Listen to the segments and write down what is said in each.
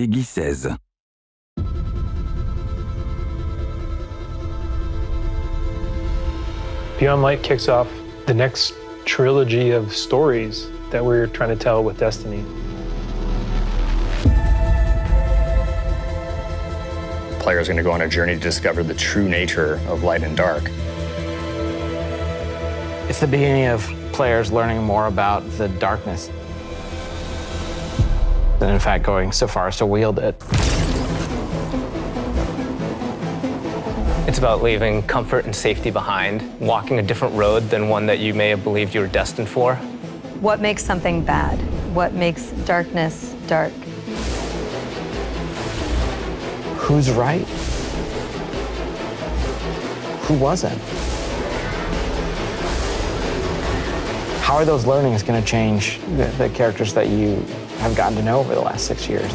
Peggy 16. Beyond Light kicks off the next trilogy of stories that we're trying to tell with Destiny. Players are going to go on a journey to discover the true nature of light and dark. It's the beginning of players learning more about the darkness, and in fact going so far as to wield it. It's about leaving comfort and safety behind, walking a different road than one that you may have believed you were destined for. What makes something bad? What makes darkness dark? Who's right? Who wasn't? How are those learnings going to change the characters that you have gotten to know over the last 6 years?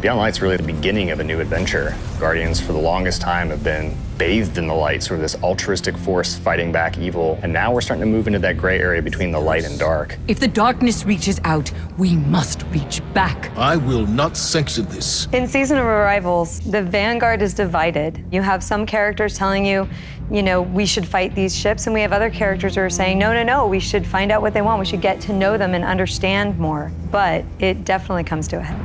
Beyond Light's really the beginning of a new adventure. Guardians, for the longest time, have been bathed in the light, sort of this altruistic force fighting back evil. And now we're starting to move into that gray area between the light and dark. If the darkness reaches out, we must reach back. I will not sanction this. In Season of Arrivals, the Vanguard is divided. You have some characters telling you, we should fight these ships, and we have other characters who are saying, no, we should find out what they want. We should get to know them and understand more. But it definitely comes to a head.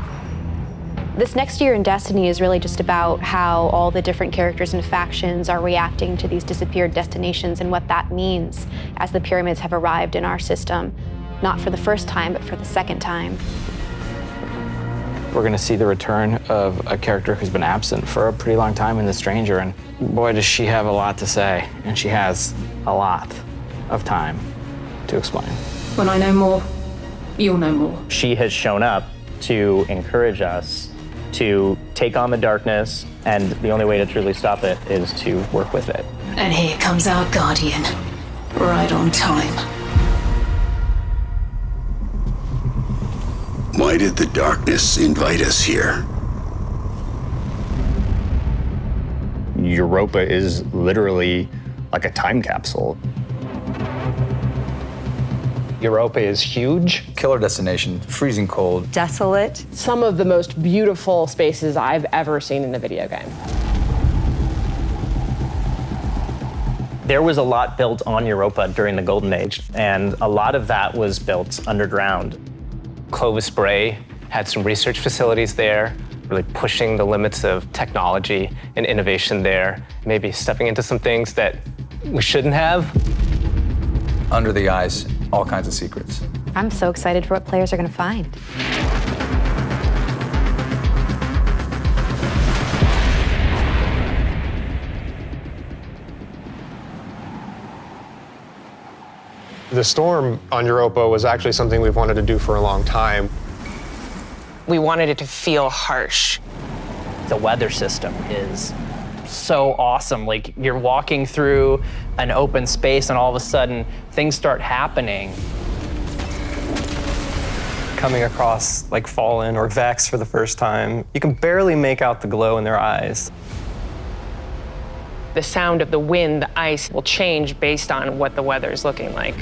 This next year in Destiny is really just about how all the different characters and factions are reacting to these disappeared destinations and what that means as the pyramids have arrived in our system, not for the first time, but for the second time. We're going to see the return of a character who's been absent for a pretty long time in The Stranger, and boy, does she have a lot to say, and she has a lot of time to explain. When I know more, you'll know more. She has shown up to encourage us to take on the darkness, and the only way to truly stop it is to work with it. And here comes our Guardian, right on time. Why did the darkness invite us here? Europa is literally like a time capsule. Europa is huge. Killer destination, freezing cold. Desolate. Some of the most beautiful spaces I've ever seen in a video game. There was a lot built on Europa during the Golden Age, and a lot of that was built underground. Clovis Bray had some research facilities there, really pushing the limits of technology and innovation there, maybe stepping into some things that we shouldn't have. Under the ice, all kinds of secrets. I'm so excited for what players are going to find. The storm on Europa was actually something we've wanted to do for a long time. We wanted it to feel harsh. The weather system is so awesome. Like, you're walking through an open space and all of a sudden things start happening. Coming across like Fallen or Vex for the first time, you can barely make out the glow in their eyes. The sound of the wind, the ice will change based on what the weather is looking like.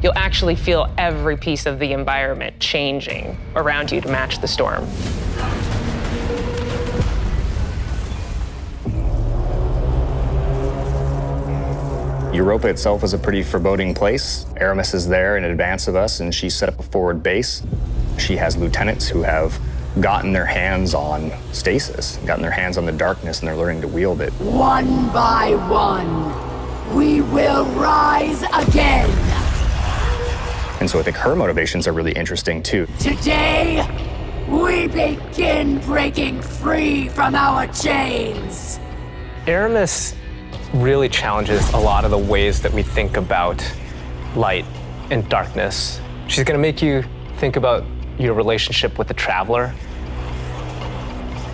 You'll actually feel every piece of the environment changing around you to match the storm. Europa itself is a pretty foreboding place. Aramis is there in advance of us, and she set up a forward base. She has lieutenants who have gotten their hands on stasis, gotten their hands on the darkness, and they're learning to wield it. One by one, we will rise again. And so I think her motivations are really interesting too. Today, we begin breaking free from our chains. Aramis really challenges a lot of the ways that we think about light and darkness. She's going to make you think about your relationship with the Traveler.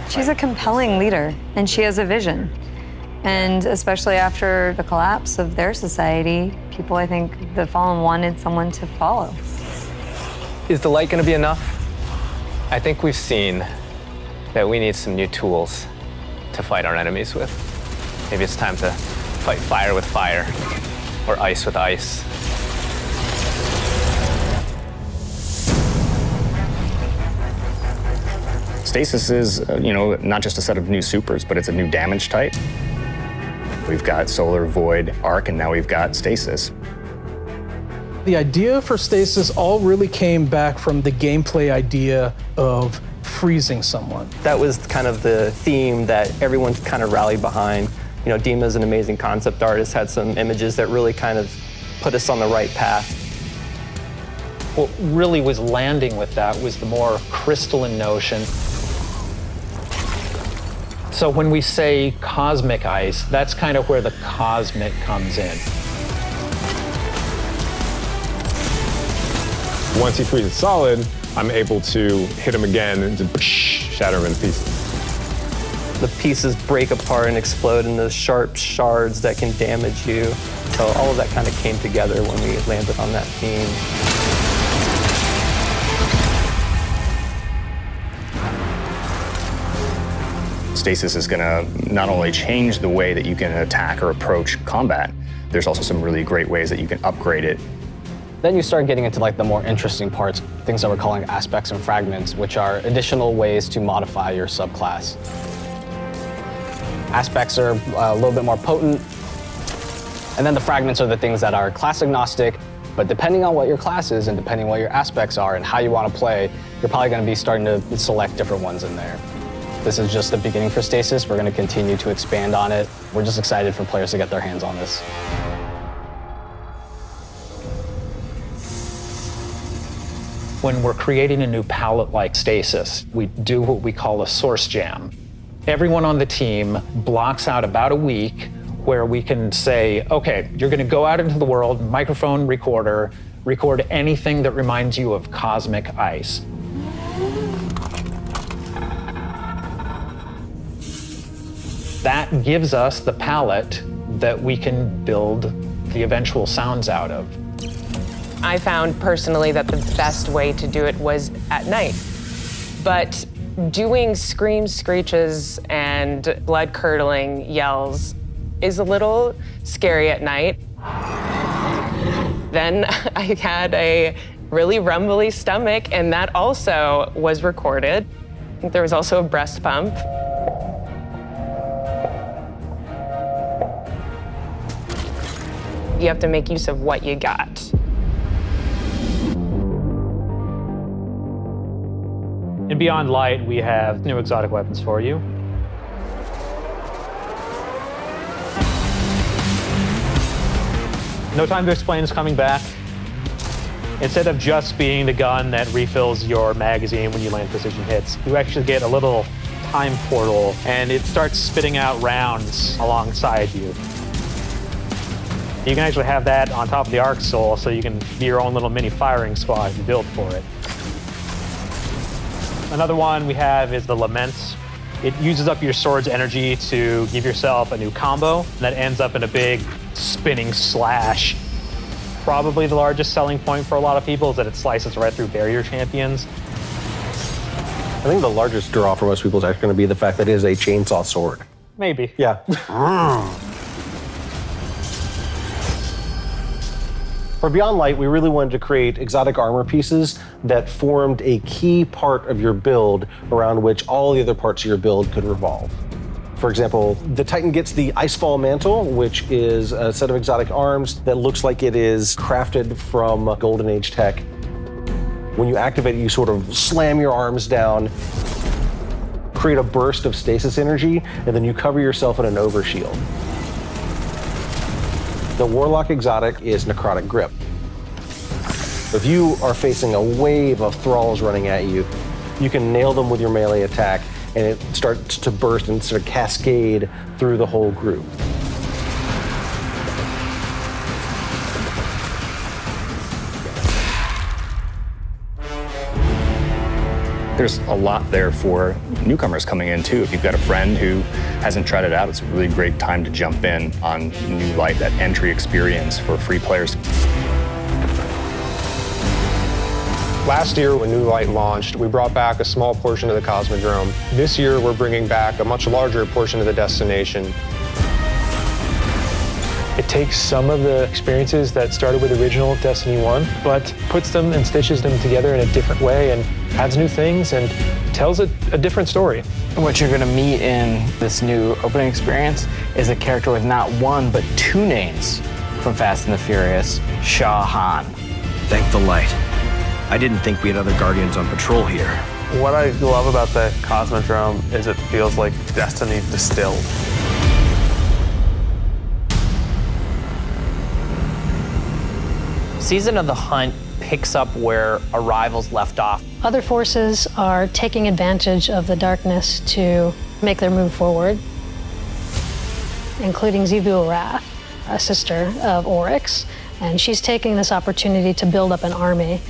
She's a compelling leader, and she has a vision. And especially after the collapse of their society, people, I think, the Fallen wanted someone to follow. Is the light gonna be enough? I think we've seen that we need some new tools to fight our enemies with. Maybe it's time to fight fire with fire, or ice with ice. Stasis is, not just a set of new supers, but it's a new damage type. We've got Solar, Void, Arc, and now we've got Stasis. The idea for Stasis all really came back from the gameplay idea of freezing someone. That was kind of the theme that everyone kind of rallied behind. Dima's an amazing concept artist, had some images that really kind of put us on the right path. What really was landing with that was the more crystalline notion. So when we say cosmic ice, that's kind of where the cosmic comes in. Once he freezes solid, I'm able to hit him again and just shatter him into pieces. The pieces break apart and explode into sharp shards that can damage you. So all of that kind of came together when we landed on that theme. Stasis is gonna not only change the way that you can attack or approach combat, there's also some really great ways that you can upgrade it. Then you start getting into like the more interesting parts, things that we're calling aspects and fragments, which are additional ways to modify your subclass. Aspects are a little bit more potent, and then the fragments are the things that are class agnostic, but depending on what your class is and depending on what your aspects are and how you want to play, you're probably going to be starting to select different ones in there. This is just the beginning for Stasis. We're going to continue to expand on it. We're just excited for players to get their hands on this. When we're creating a new palette like Stasis, we do what we call a source jam. Everyone on the team blocks out about a week where we can say, okay, you're gonna go out into the world, microphone, recorder, record anything that reminds you of cosmic ice. That gives us the palette that we can build the eventual sounds out of. I found personally that the best way to do it was at night. But doing screams, screeches, and blood-curdling yells is a little scary at night. Then I had a really rumbly stomach, and that also was recorded. There was also a breast pump. You have to make use of what you got. In Beyond Light, we have new exotic weapons for you. No Time to Explain is coming back. Instead of just being the gun that refills your magazine when you land precision hits, you actually get a little time portal, and it starts spitting out rounds alongside you. You can actually have that on top of the Arc Soul, so you can be your own little mini firing squad if you build for it. Another one we have is the Laments. It uses up your sword's energy to give yourself a new combo that ends up in a big spinning slash. Probably the largest selling point for a lot of people is that it slices right through barrier champions. I think the largest draw for most people is actually going to be the fact that it is a chainsaw sword. Maybe. Yeah. For Beyond Light, we really wanted to create exotic armor pieces that formed a key part of your build around which all the other parts of your build could revolve. For example, the Titan gets the Icefall Mantle, which is a set of exotic arms that looks like it is crafted from Golden Age tech. When you activate it, you sort of slam your arms down, create a burst of stasis energy, and then you cover yourself in an overshield. The Warlock exotic is Necrotic Grip. If you are facing a wave of thralls running at you, you can nail them with your melee attack, and it starts to burst and sort of cascade through the whole group. There's a lot there for newcomers coming in too. If you've got a friend who hasn't tried it out, it's a really great time to jump in on New Light, that entry experience for free players. Last year, when New Light launched, we brought back a small portion of the Cosmodrome. This year, we're bringing back a much larger portion of the destination. It takes some of the experiences that started with original Destiny 1, but puts them and stitches them together in a different way and adds new things and tells a different story. What you're gonna meet in this new opening experience is a character with not one, but two names from Fast and the Furious, Shah Han. Thank the light. I didn't think we had other Guardians on patrol here. What I love about the Cosmodrome is it feels like Destiny distilled. Season of the Hunt picks up where Arrival's left off. Other forces are taking advantage of the darkness to make their move forward, including Xivu Arath, a sister of Oryx, and she's taking this opportunity to build up an army.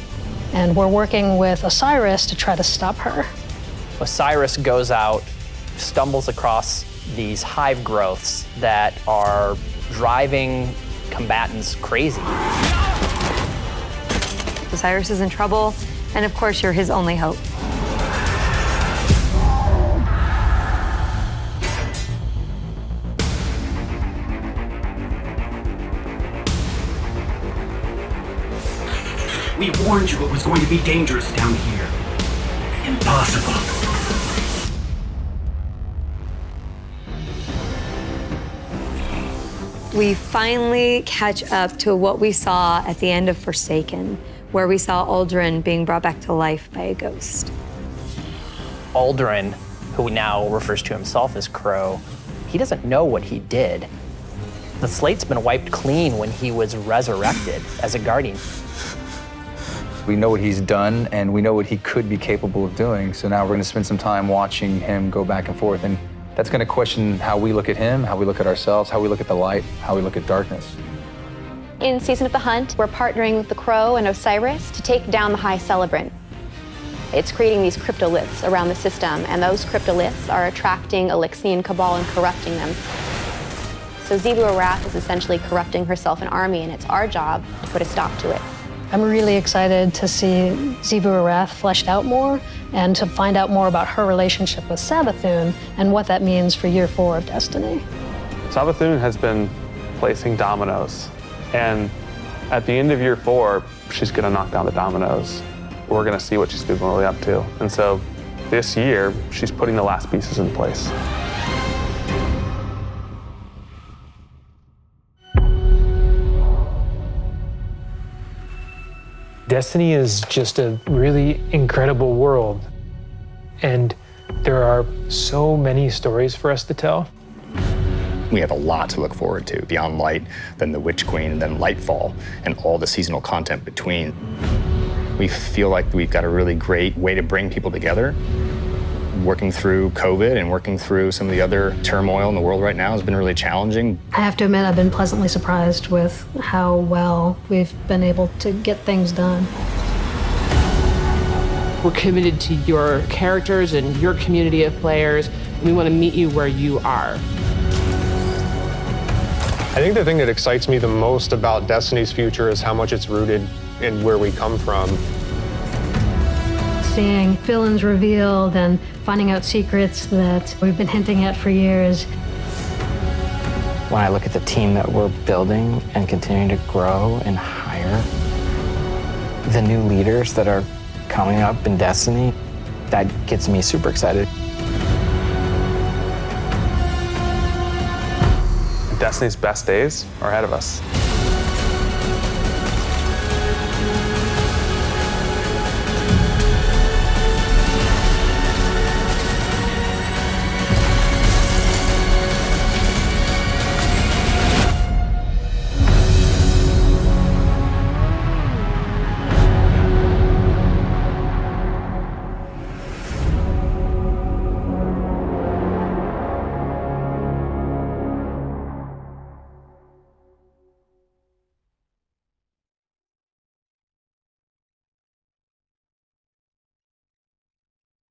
And we're working with Osiris to try to stop her. Osiris goes out, stumbles across these hive growths that are driving combatants crazy. Osiris is in trouble, and of course, you're his only hope. We warned you it was going to be dangerous down here. Impossible. We finally catch up to what we saw at the end of Forsaken, where we saw Aldrin being brought back to life by a ghost. Aldrin, who now refers to himself as Crow, he doesn't know what he did. The slate's been wiped clean when he was resurrected as a Guardian. We know what he's done, and we know what he could be capable of doing, so now we're going to spend some time watching him go back and forth, and that's going to question how we look at him, how we look at ourselves, how we look at the light, how we look at darkness. In Season of the Hunt, we're partnering with the Crow and Osiris to take down the High Celebrant. It's creating these cryptoliths around the system, and those cryptoliths are attracting Elixian Cabal and corrupting them. So Xivu Arath is essentially corrupting herself and army, and it's our job to put a stop to it. I'm really excited to see Xivu Arath fleshed out more and to find out more about her relationship with Savathun and what that means for year 4 of Destiny. Savathun has been placing dominoes, and at the end of year 4, she's gonna knock down the dominoes. We're gonna see what she's been really up to. And so this year, she's putting the last pieces in place. Destiny is just a really incredible world, and there are so many stories for us to tell. We have a lot to look forward to, beyond Light, then the Witch Queen, and then Lightfall, and all the seasonal content between. We feel like we've got a really great way to bring people together. Working through COVID and working through some of the other turmoil in the world right now has been really challenging. I have to admit, I've been pleasantly surprised with how well we've been able to get things done. We're committed to your characters and your community of players. We want to meet you where you are. I think the thing that excites me the most about Destiny's future is how much it's rooted in where we come from. Seeing villains revealed and finding out secrets that we've been hinting at for years. When I look at the team that we're building and continuing to grow and hire, the new leaders that are coming up in Destiny, that gets me super excited. Destiny's best days are ahead of us.